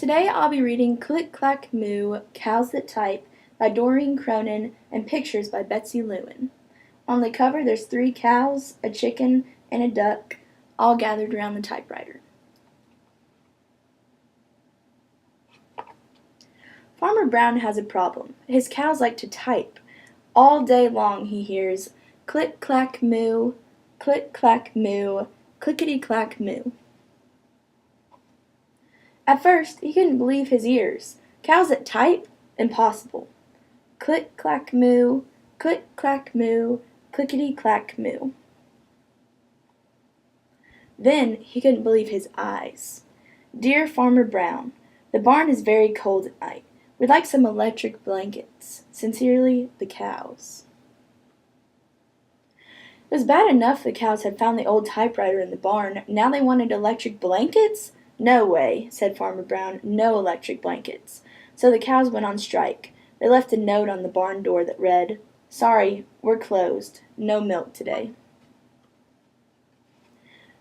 Today I'll be reading Click Clack Moo, Cows That Type by Doreen Cronin and pictures by Betsy Lewin. On the cover there's 3 cows, a chicken, and a duck, all gathered around the typewriter. Farmer Brown has a problem. His cows like to type. All day long he hears click clack moo, clickety clack moo. At first he couldn't believe his ears. Cows that type? Impossible. Click clack moo, clickety clack moo. Then he couldn't believe his eyes. Dear Farmer Brown, the barn is very cold at night. We'd like some electric blankets. Sincerely, the cows. It was bad enough the cows had found the old typewriter in the barn. Now they wanted electric blankets? No way, said Farmer Brown. No electric blankets. So the cows went on strike. They left a note on the barn door that read, "Sorry, we're closed. No milk today."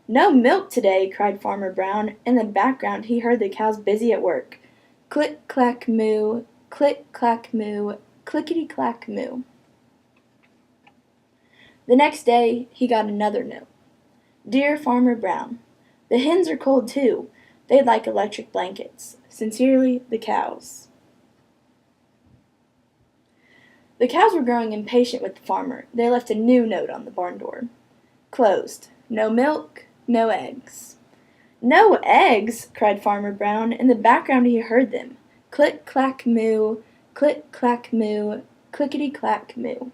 "No milk today!" cried Farmer Brown. In the background he heard the cows busy at work. Click clack moo, clickety clack moo. The next day he got another note. Dear Farmer Brown, the hens are cold too. They'd like electric blankets. Sincerely, the cows. The cows were growing impatient with the farmer. They left a new note on the barn door. Closed. No milk, no eggs. No eggs! Cried Farmer Brown. In the background he heard them. Click clack moo, clickety clack moo.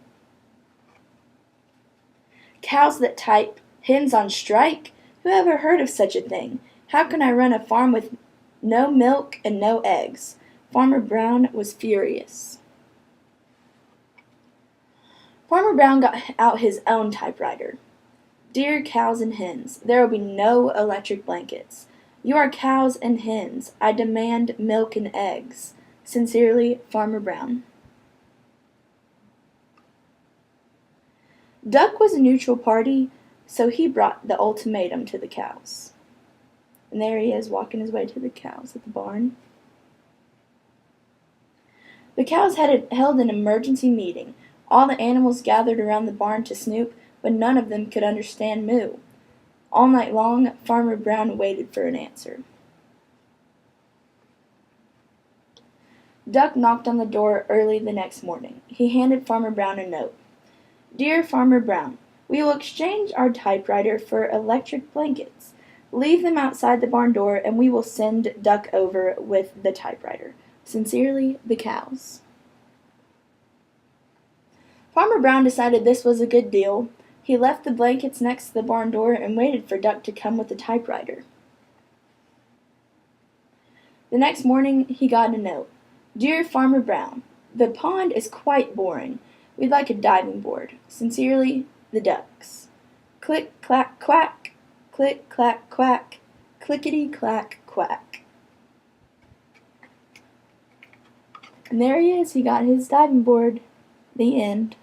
Cows that type, hens on strike? Who ever heard of such a thing? How can I run a farm with no milk and no eggs? Farmer Brown was furious. Farmer Brown got out his own typewriter. Dear cows and hens, there will be no electric blankets. You are cows and hens. I demand milk and eggs. Sincerely, Farmer Brown. Duck was a neutral party, so he brought the ultimatum to the cows. And there he is, walking his way to the cows at the barn. The cows held an emergency meeting. All the animals gathered around the barn to snoop, but none of them could understand moo. All night long, Farmer Brown waited for an answer. Duck knocked on the door early the next morning. He handed Farmer Brown a note. Dear Farmer Brown, we will exchange our typewriter for electric blankets. Leave them outside the barn door, and we will send Duck over with the typewriter. Sincerely, the cows. Farmer Brown decided this was a good deal. He left the blankets next to the barn door and waited for Duck to come with the typewriter. The next morning he got a note. Dear Farmer Brown, the pond is quite boring. We'd like a diving board. Sincerely, the ducks. Click clack quack, click clack quack, clickety clack quack. And there he is, he got his diving board. The end.